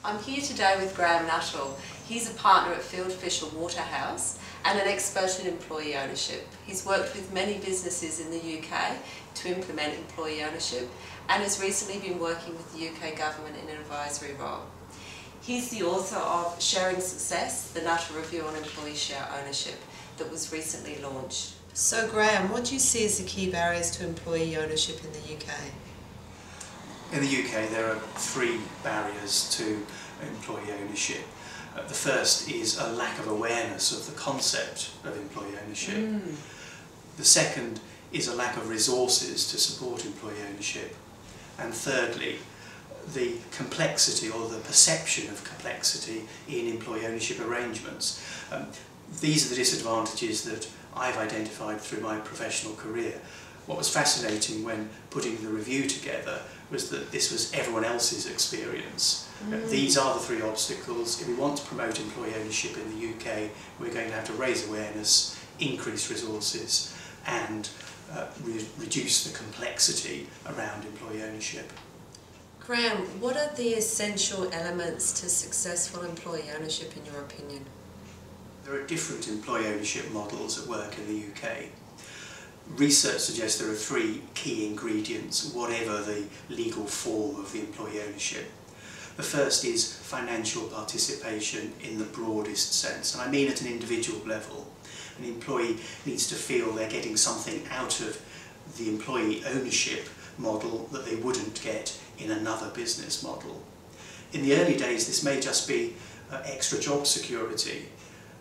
I'm here today with Graeme Nuttall. He's a partner at Field Fisher Waterhouse and an expert in employee ownership. He's worked with many businesses in the UK to implement employee ownership and has recently been working with the UK government in an advisory role. He's the author of Sharing Success, the Nuttall Review on Employee Share Ownership that was recently launched. So Graeme, what do you see as the key barriers to employee ownership in the UK? In the UK there are three barriers to employee ownership. The first is a lack of awareness of the concept of employee ownership. The second is a lack of resources to support employee ownership. And thirdly, the complexity or the perception of complexity in employee ownership arrangements. These are the disadvantages that I've identified through my professional career. What was fascinating when putting the review together was that this was everyone else's experience. These are the three obstacles. If we want to promote employee ownership in the UK, we're going to have to raise awareness, increase resources and reduce the complexity around employee ownership. Graeme, what are the essential elements to successful employee ownership in your opinion? There are different employee ownership models at work in the UK. Research suggests there are three key ingredients, whatever the legal form of the employee ownership. The first is financial participation in the broadest sense, and I mean at an individual level. An employee needs to feel they're getting something out of the employee ownership model that they wouldn't get in another business model. In the early days this may just be extra job security.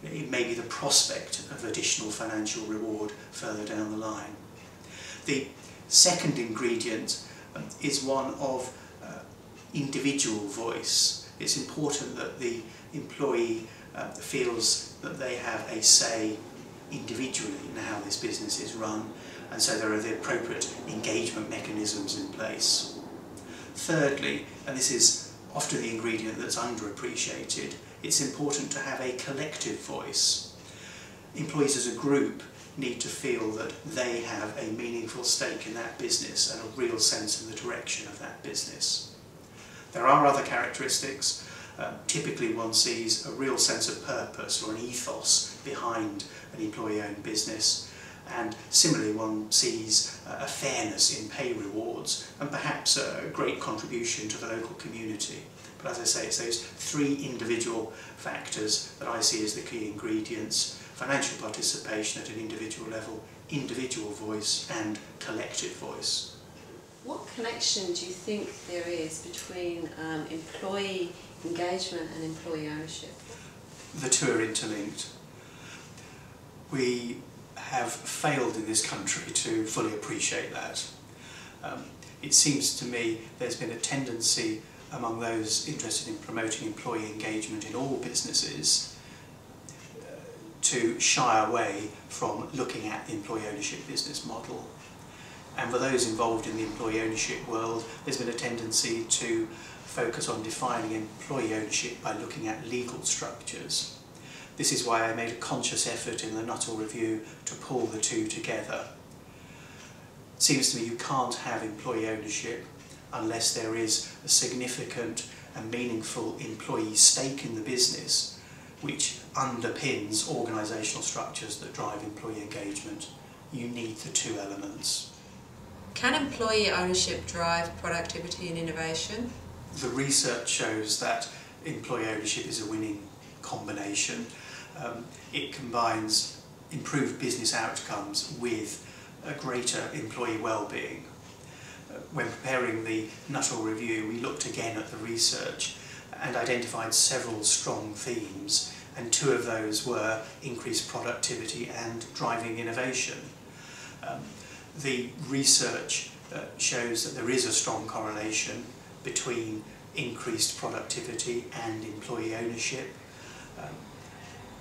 It may be the prospect of additional financial reward further down the line. The second ingredient is one of individual voice. It's important that the employee feels that they have a say individually in how this business is run, and so there are the appropriate engagement mechanisms in place. Thirdly, and this is often the ingredient that's underappreciated, it's important to have a collective voice. Employees as a group need to feel that they have a meaningful stake in that business and a real sense of the direction of that business. There are other characteristics. Typically one sees a real sense of purpose or an ethos behind an employee-owned business, and similarly one sees a fairness in pay rewards and perhaps a great contribution to the local community. But as I say, it's those three individual factors that I see as the key ingredients: financial participation at an individual level, individual voice and collective voice. What connection do you think there is between employee engagement and employee ownership? The two are interlinked. We have failed in this country to fully appreciate that. It seems to me there's been a tendency among those interested in promoting employee engagement in all businesses to shy away from looking at the employee ownership business model. And for those involved in the employee ownership world, there's been a tendency to focus on defining employee ownership by looking at legal structures. This is why I made a conscious effort in the Nuttall Review to pull the two together. It seems to me you can't have employee ownership unless there is a significant and meaningful employee stake in the business which underpins organisational structures that drive employee engagement. You need the two elements. Can employee ownership drive productivity and innovation? The research shows that employee ownership is a winning combination. It combines improved business outcomes with a greater employee well-being. When preparing the Nuttall Review, we looked again at the research and identified several strong themes, and two of those were increased productivity and driving innovation. The research shows that there is a strong correlation between increased productivity and employee ownership.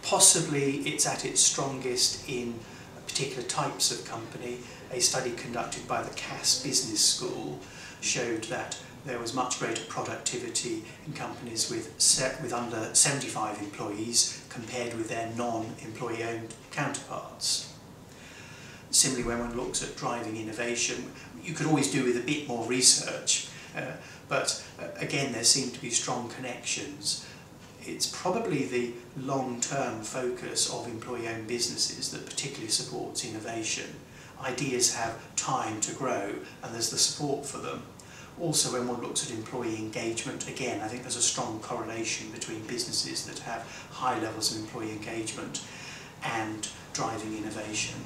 Possibly it's at its strongest in particular types of company. A study conducted by the Cass Business School showed that there was much greater productivity in companies with under 75 employees compared with their non-employee owned counterparts. Similarly, when one looks at driving innovation, you could always do with a bit more research, But again, there seem to be strong connections. It's probably the long-term focus of employee-owned businesses that particularly supports innovation. Ideas have time to grow and there's the support for them. Also, when one looks at employee engagement, again, I think there's a strong correlation between businesses that have high levels of employee engagement and driving innovation.